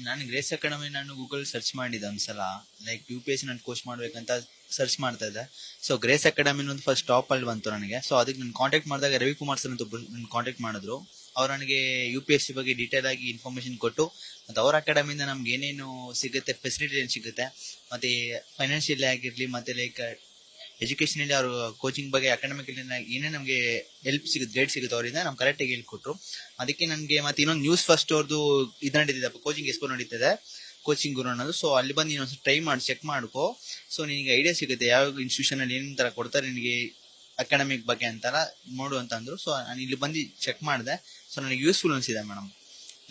ನಾನು grace academy Google search ಮಾಡಿದ್ದೆ ಒಂದ್ಸಲ, ಲೈಕ್ UPSC ನಾನು ಕೋರ್ಸ್ ಮಾಡ್ಬೇಕಂತ ಸರ್ಚ್ ಮಾಡ್ತಾ ಇದ್ದೆ. ಸೊ ಗ್ರೇಸ್ ಅಕಾಡೆಮಿ ಒಂದು ಫಸ್ಟ್ ಟಾಪ್ ಅಲ್ಲಿ ಬಂತು ನನಗೆ. ಸೊ ಅದಕ್ಕೆ ನಾನು ಕಾಂಟ್ಯಾಕ್ಟ್ ಮಾಡಿದಾಗ ರವಿಕುಮಾರ್ ಸರ್ ಅಂತ ಒಬ್ಬರು ಕಾಂಟ್ಯಾಕ್ಟ್ ಮಾಡಿದ್ರು. ಅವ್ರು ನನಗೆ UPSC ಬಗ್ಗೆ ಡೀಟೇಲ್ ಆಗಿ ಇನ್ಫಾರ್ಮೇಶನ್ ಕೊಟ್ಟು, ಮತ್ತೆ ಅವ್ರ ಅಕಾಡೆಮಿಯಿಂದ ನಮ್ಗೆ ಏನೇನು ಸಿಗುತ್ತೆ, ಫೆಸಿಲಿಟಿ ಏನು ಸಿಗುತ್ತೆ, ಮತ್ತೆ ಫೈನಾನ್ಷಿಯಲಿ ಆಗಿರ್ಲಿ, ಮತ್ತೆ ಲೈಕ್ ಎಜುಕೇಶನಲ್ಲಿ ಅವರು ಕೋಚಿಂಗ್ ಬಗ್ಗೆ ಅಕಾಡೆಮಿಕಲಿ ಏನೇ ನಮಗೆ ಹೆಲ್ಪ್ ಸಿಗುತ್ತೆ, ಗೈಡ್ ಸಿಗುತ್ತೆ ಅವರಿಂದ ನಮ್ಗೆ ಕರೆಕ್ಟಾಗಿ ಹೇಳ್ಕೊಟ್ರು. ಅದಕ್ಕೆ ನನಗೆ ಮತ್ತೆ ಇನ್ನೊಂದು ನ್ಯೂಸ್ ಫಸ್ಟ್ ಅವ್ರದ್ದು ಇದು ನಡೀತಿದೆ, ಕೋಚಿಂಗ್ ಎಕ್ಸ್ಪೋ ನಡೀತಿದೆ, ಕೋಚಿಂಗ್ ಗುರು ಅನ್ನೋದು. ಸೊ ಅಲ್ಲಿ ಬಂದು ಇನ್ನೊಂದು ಟ್ರೈ ಮಾಡಿ ಚೆಕ್ ಮಾಡ್ಕೋ. ಸೊ ನಿನಗೆ ಐಡಿಯಾ ಸಿಗುತ್ತೆ ಯಾವ ಇನ್ಸ್ಟಿಟ್ಯೂಷನ್ ಅಲ್ಲಿ ಏನೇನು ತರ ಕೊಡ್ತಾರೆ ನಿನಗೆ ಅಕಾಡೆಮಿಕ್ ಬಗ್ಗೆ ಅಂತಾರ ನೋಡು ಅಂತ ಅಂದ್ರು. ಸೊ ನಾನು ಇಲ್ಲಿ ಬಂದು ಚೆಕ್ ಮಾಡಿದೆ. ಸೊ ನನಗೆ ಯೂಸ್ಫುಲ್ ಅನಿಸಿದೆ ಮೇಡಮ್.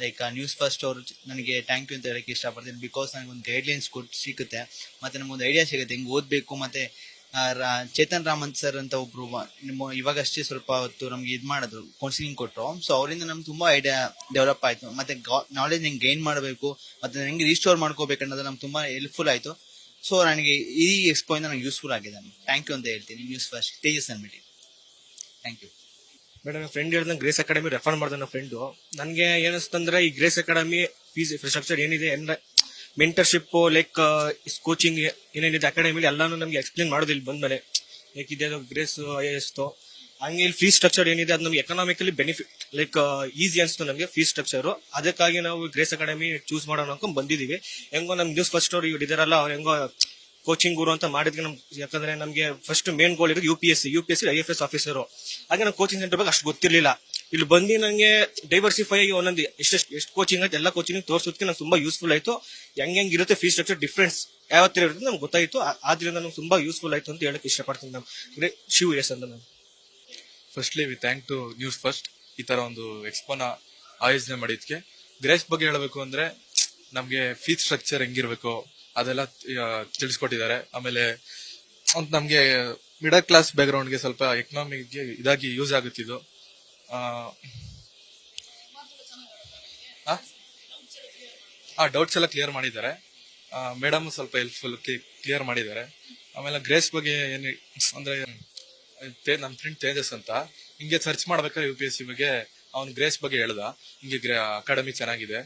ಲೈಕ್ ನ್ಯೂಸ್ ಫಸ್ಟ್ ಅವರು ನನಗೆ ಥ್ಯಾಂಕ್ ಯು ಅಂತ ಹೇಳಕ್ಕೆ ಇಷ್ಟಪಡ್ತೀನಿ. ಬಿಕಾಸ್ ನನಗೆ ಒಂದು ಗೈಡ್ಲೈನ್ಸ್ ಕೊಟ್ಟು ಸಿಗುತ್ತೆ, ಮತ್ತೆ ನಮಗೊಂದು ಐಡಿಯಾ ಸಿಗುತ್ತೆ ಹೆಂಗೆ ಓದಬೇಕು. ಮತ್ತೆ ಚೇತನ್ ರಾಮಂತ್ ಸರ್ ಅಂತ ಒಬ್ರು ಇವಾಗಷ್ಟೇ ಸ್ವಲ್ಪ ಹೊತ್ತು ನಮ್ಗೆ ಇದು ಮಾಡಿದ್ರು, ಕೌನ್ಸಿಲಿಂಗ್ ಕೊಟ್ಟರು. ಸೊ ಅವರಿಂದ ನಮ್ಗೆ ತುಂಬಾ ಐಡಿಯಾ ಡೆವಲಪ್ ಆಯ್ತು. ಮತ್ತೆ ನಾಲೆಜ್ ಹೆಂಗೆ ಗೈನ್ ಮಾಡಬೇಕು, ಮತ್ತೆ ಹೆಂಗೆ ರೀಸ್ಟೋರ್ ಮಾಡ್ಕೋಬೇಕು ಅನ್ನೋದು ನಮ್ಗೆ ತುಂಬಾ ಹೆಲ್ಪ್ಫುಲ್ ಆಯ್ತು. ಸೊ ನನಗೆ ಈ ಎಕ್ಸ್ಪೋ ಇಂದ ನನಗೆ ಯೂಸ್ಫುಲ್ ಆಗಿದೆ. ಥ್ಯಾಂಕ್ ಯು ಅಂತ ಹೇಳ್ತೀನಿ ನ್ಯೂಸ್ ಫಸ್ಟ್ ತೇಜಸ್ ಅನ್ಬಿಟ್ಟು. Thank you madam. ನನ್ನ ಫ್ರೆಂಡ್ ಹೇಳ್ದಂಗೆ ಗ್ರೇಸ್ ಅಕಾಡೆಮಿ ರೆಫರ್ ಮಾಡಿದೆ. ನನ್ನ ಫ್ರೆಂಡು ನನಗೆ ಏನಿಸ್ತಂದ್ರೆ ಈ ಗ್ರೇಸ್ ಅಕಾಡೆಮಿ ಫೀಸ್ ಸ್ಟ್ರಕ್ಚರ್ ಏನಿದೆ, ಮೆಂಟರ್ಶಿಪ್, ಲೈಕ್ ಕೋಚಿಂಗ್ ಏನೇನಿದೆ ಅಕಾಡೆಮಿಲಿ ಎಲ್ಲಾನು ನಮ್ಗೆ ಎಕ್ಸ್ಪ್ಲೇನ್ ಮಾಡೋದು ಇಲ್ಲಿ ಬಂದ್ಮೇಲೆ. ಲೈಕ್ ಇದೆ ಗ್ರೇಸ್ IAS ಹಂಗೆ ಇಲ್ಲಿ ಫೀಸ್ ಸ್ಟ್ರಕ್ಚರ್ ಏನಿದೆ ಅದು ನಮ್ಗೆ ಎಕನಾಮಿಕಲಿ ಬೆನಿಫಿಟ್, ಲೈಕ್ ಈಸಿ ಅನ್ಸ್ತು ನಮಗೆ ಫೀಸ್ ಸ್ಟ್ರಕ್ಚರ್. ಅದಕ್ಕಾಗಿ ನಾವು ಗ್ರೇಸ್ ಅಕಾಡೆಮಿ ಚೂಸ್ ಮಾಡೋಣ ಅನ್ಕೊಂಡ್ ಬಂದಿದೀವಿ. ಹೆಂಗೋ ನಮ್ ನ್ಯೂಸ್ ಫಸ್ಟ್ ಅವ್ರು ಇದಾರಲ್ಲ, ಅವ್ರು ಹೆಂಗೋ ಕೋಚಿಂಗ್ ಗುರು ಅಂತ ಮಾಡಿದ್ವಿ ನಮ್. ಯಾಕಂದ್ರೆ ನಮ್ಗೆ ಫಸ್ಟ್ ಮೇನ್ ಗೋಲ್ ಇರೋದು UPSC IFS ಆಫೀಸರ್. ಹಾಗೆ ನಾವು ಕೋಚಿಂಗ್ ಸೆಂಟರ್ ಬಗ್ಗೆ ಅಷ್ಟು ಗೊತ್ತಿರ್ಲಿಲ್ಲ. ಇಲ್ಲಿ ಬಂದು ನಂಗೆ ಡೈವರ್ಸಿಫೈ ಆಗಿ ಒಂದೊಂದು ಎಷ್ಟು ಕೋಚಿಂಗ್ ಆಯ್ತು ಎಲ್ಲ ಕೋಚಿಂಗ್ ತೋರಿಸೋದಕ್ಕೆ ನಂಗೆ ತುಂಬಾ ಯೂಸ್ಫುಲ್ ಆಯ್ತು. ಹೆಂಗಿರುತ್ತೆ ಫೀಸ್ ಸ್ಟ್ರಕ್ಚರ್ ಡಿಫ್ರೆನ್ಸ್ ಯಾವ ತರ ಇರುತ್ತೆ ನಮ್ಗೆ ಗೊತ್ತಾಯ್ತು. ಆದ್ರಿಂದ ನಮ್ಗೆ ತುಂಬಾ ಯೂಸ್ಫುಲ್ ಆಯ್ತು ಅಂತ ಹೇಳಕ್ ಇಷ್ಟಪಡ್ತೀನಿ. ನಮ್ ಶಿವ್ ಎಸ್ ಅಂತ ನಾನು firstly we thank to News First ಈ ತರ ಒಂದು ಎಕ್ಸ್ಪೋನ ಆಯೋಜನೆ ಮಾಡಿದ್ಕೆ. ಗ್ರೇಸ್ ಬಗ್ಗೆ ಹೇಳಬೇಕು ಅಂದ್ರೆ ನಮ್ಗೆ ಫೀಸ್ ಸ್ಟ್ರಕ್ಚರ್ ಹೆಂಗಿರ್ಬೇಕು ಅದೆಲ್ಲ ತಿಳಿಸ್ಕೊಟ್ಟಿದ್ದಾರೆ. ಆಮೇಲೆ ನಮ್ಗೆ ಮಿಡಲ್ ಕ್ಲಾಸ್ ಬ್ಯಾಕ್ ಗ್ರೌಂಡ್ಗೆ ಸ್ವಲ್ಪ ಎಕನಾಮಿಕ್ಗೆ ಇದಾಗಿ ಯೂಸ್ ಆಗುತ್ತಿದ್ದು. ಡೌಟ್ಸ್ ಎಲ್ಲ ಕ್ಲಿಯರ್ ಮಾಡಿದ್ದಾರೆ ಮೇಡಮ್, ಸ್ವಲ್ಪ ಹೆಲ್ಪ್ಫುಲ್ ಕ್ಲಿಯರ್ ಮಾಡಿದ್ದಾರೆ. ಆಮೇಲೆ ಗ್ರೇಸ್ ಬಗ್ಗೆ ಏನು ಅಂದ್ರೆ ನಮ್ ಫ್ರೆಂಡ್ ತೇಜಸ್ ಅಂತ ಹಿಂಗೆ ಸರ್ಚ್ ಮಾಡ್ಬೇಕಾದ್ರೆ UPSC ಬಗ್ಗೆ ಅವ್ನು ಗ್ರೇಸ್ ಬಗ್ಗೆ ಹೇಳ್ದ. ಹಿಂಗೆ ಅಕಾಡೆಮಿ ಚೆನ್ನಾಗಿದೆ,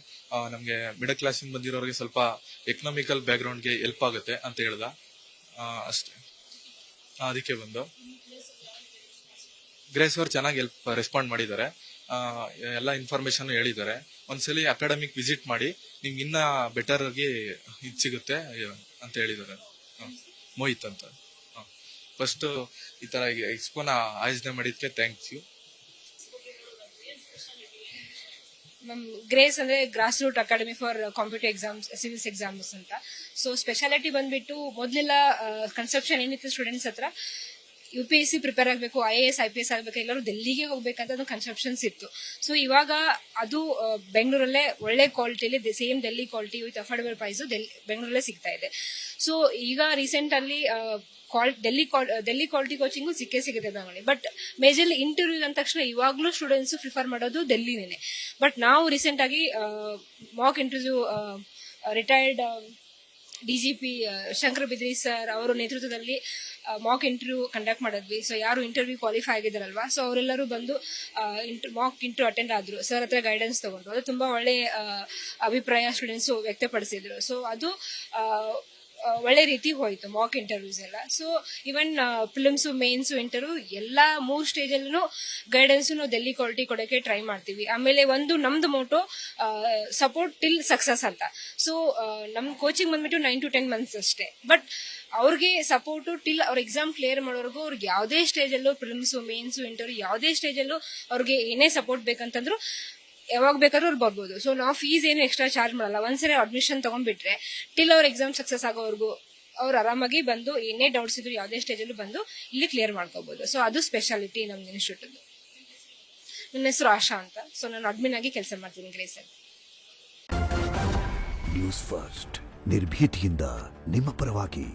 ನಮ್ಗೆ ಮಿಡಲ್ ಕ್ಲಾಸ್ ಬಂದಿರೋರಿಗೆ ಸ್ವಲ್ಪ ಎಕನಾಮಿಕಲ್ ಬ್ಯಾಕ್ ಗ್ರೌಂಡ್ಗೆ ಹೆಲ್ಪ್ ಆಗುತ್ತೆ ಅಂತ ಹೇಳ್ದ. ಅಷ್ಟೇ, ಅದಕ್ಕೆ ಬಂದು ಗ್ರೇಸ್ ಅವ್ರು ಚೆನ್ನಾಗಿ ರೆಸ್ಪಾಂಡ್ ಮಾಡಿದ್ದಾರೆ. ಎಲ್ಲ ಇನ್ಫಾರ್ಮೇಶನ್ ಹೇಳಿದ್ದಾರೆ. ಒಂದ್ಸಲಿ ಅಕಾಡೆಮಿಕ್ ವಿಸಿಟ್ ಮಾಡಿ ನಿಮ್ಗೆ ಇನ್ನ ಬೆಟರ್ ಆಗಿ ಇದು ಸಿಗುತ್ತೆ ಅಂತ ಹೇಳಿದ್ದಾರೆ ಮೋಹಿತ್ ಅಂತ. ಫಸ್ಟ್ ಈ ತರ ಎಕ್ಸ್ಪೋನ ಆಯೋಜನೆ ಮಾಡಿದ್ಕೆ ಥ್ಯಾಂಕ್ಸ್ ಯು. ಗ್ರೇಸ್ ಅಂದ್ರೆ grass root academy for competitive exams, civils exams ಅಂತ. ಸೊ ಸ್ಪೆಷಾಲಿಟಿ ಬಂದ್ಬಿಟ್ಟು ಮೊದಲೆಲ್ಲ ಕನ್ಸೆಪ್ಷನ್ ಏನಿತ್ತು ಸ್ಟೂಡೆಂಟ್ಸ್ ಹತ್ರ, UPSC ಪ್ರಿಪೇರ್ ಆಗಬೇಕು, IAS IPS ಆಗ್ಬೇಕು, ಎಲ್ಲರೂ ಡೆಲ್ಲಿಗೆ ಹೋಗ್ಬೇಕಂತ ಅದು ಕನ್ಸೆಪ್ಷನ್ಸ್ ಇತ್ತು. ಸೊ ಇವಾಗ ಅದು ಬೆಂಗಳೂರಲ್ಲೇ ಒಳ್ಳೆ ಕ್ವಾಲಿಟಿಲಿ same Delhi quality with affordable price ಬೆಂಗಳೂರಲ್ಲೇ ಸಿಗ್ತಾ ಇದೆ. ಸೊ ಈಗ ರೀಸೆಂಟ್ ಅಲ್ಲಿ ಡೆಲ್ಲಿ ಕ್ವಾಲಿಟಿ ಕೋಚಿಂಗು ಸಿಗುತ್ತೆ ಬೆಂಗಳೂರಲ್ಲಿ. ಬಟ್ ಮೇಜರ್ಲಿ ಇಂಟರ್ವ್ಯೂ ಅಂದ ತಕ್ಷಣ ಇವಾಗ್ಲೂ ಸ್ಟೂಡೆಂಟ್ಸ್ ಪ್ರಿಫರ್ ಮಾಡೋದು ಡೆಲ್ಲಿನೇ. ಬಟ್ ನಾವು ರೀಸೆಂಟ್ ಆಗಿ mock interview retired DGP Shankar Bidri sir ಅವರ ನೇತೃತ್ವದಲ್ಲಿ ಮಾಕ್ ಇಂಟರ್ವ್ಯೂ ಕಂಡಕ್ಟ್ ಮಾಡಿದ್ವಿ. ಸೊ ಯಾರು ಇಂಟರ್ವ್ಯೂ ಕ್ವಾಲಿಫೈ ಆಗಿದಾರಲ್ವಾ, ಸೊ ಅವರೆಲ್ಲರೂ ಬಂದು ಮಾಕ್ ಇಂಟರ್ವ್ಯೂ ಅಟೆಂಡ್ ಆದ್ರು, ಸರ್ ಹತ್ರ ಗೈಡೆನ್ಸ್ ತಗೊಂಡ್ರು. ಅದು ತುಂಬಾ ಒಳ್ಳೆ ಅಭಿಪ್ರಾಯ ಸ್ಟೂಡೆಂಟ್ಸ್ ವ್ಯಕ್ತಪಡಿಸಿದ್ರು. ಸೊ ಅದು ಒಳ್ಳೆ ರೀತಿ ಹೋಯ್ತು ಮಾಕ್ ಇಂಟರ್ವ್ಯೂಸ್ ಎಲ್ಲ. ಸೊ ಇವನ್ ಫಿಲ್ಮ್ಸ್, ಮೇನ್ಸ್, ಇಂಟರ್ವ್ಯೂ ಎಲ್ಲಾ 3 ಸ್ಟೇಜ್ ಅಲ್ಲೂ ಗೈಡೆನ್ಸ್ ನಾವು ಡೆಲ್ಲಿ ಕ್ವಾಲಿಟಿ ಕೊಡೋಕೆ ಟ್ರೈ ಮಾಡ್ತೀವಿ. ಆಮೇಲೆ ಒಂದು ನಮ್ದು ಮೋಟೋ ಸಪೋರ್ಟ್ ಟಿಲ್ ಸಕ್ಸಸ್ ಅಂತ. ಸೊ ನಮ್ ಕೋಚಿಂಗ್ ಬಂದ್ಬಿಟ್ಟು 9 to 10 months ಅಷ್ಟೇ. ಬಟ್ ಅವ್ರಿಗೆ ಸಪೋರ್ಟ್ ಟಿಲ್ ಅವ್ರ ಎಕ್ಸಾಮ್ ಕ್ಲಿಯರ್ ಮಾಡೋರ್ಗು ಅವ್ರಿಗೆ ಯಾವುದೇ ಸ್ಟೇಜ್ ಅಲ್ಲೂ ಫಿಲ್ಮ್ಸ್, ಮೇನ್ಸ್, ಇಂಟರ್ವ್ಯೂ ಯಾವುದೇ ಸ್ಟೇಜ್ ಅಲ್ಲೂ ಅವ್ರಿಗೆ ಏನೇ ಸಪೋರ್ಟ್ ಬೇಕಂತಂದ್ರು ಯಾವಾಗ ಬೇಕಾದ್ರೂ ಅವ್ರು ಬರ್ಬೋದು. ಸೊ ನಾವು ಫೀಸ್ ಏನು ಎಕ್ಸ್ಟ್ರಾ ಚಾರ್ಜ್ ಮಾಡಲ್ಲ. ಒಂದ್ಸರಿ ಅಡ್ಮಿಷನ್ ತಗೊಂಡ್ಬಿಟ್ರೆ ಟಿಲ್ ಅವ್ರ ಎಕ್ಸಾಮ್ ಸಕ್ಸಸ್ ಆಗೋವರೆಗೂ ಅವ್ರು ಆರಾಮಾಗಿ ಬಂದು ಏನೇ ಡೌಟ್ಸ್ ಇದ್ರು ಯಾವುದೇ ಸ್ಟೇಜ್ ಅಲ್ಲೂ ಬಂದು ಇಲ್ಲಿ ಕ್ಲಿಯರ್ ಮಾಡ್ಕೋಬಹುದು. ಸೊ ಅದು ಸ್ಪೆಷಾಲಿಟಿ ನಮ್ದು ಇನ್ಸ್ಟಿಟ್ಯೂಟ್. ನನ್ನ ಹೆಸರು ಆಶಾ ಅಂತ. ಸೊ ನಾನು ಅಡ್ಮಿನ್ ಆಗಿ ಕೆಲಸ ಮಾಡ್ತೀನಿ ಗ್ರೇಸ್ ಅಲ್ಲಿ. ನ್ಯೂಸ್ ಫಸ್ಟ್ ನಿರ್ಭೀತಿಯಿಂದ ನಿಮ್ಮ ಪರವಾಗಿ.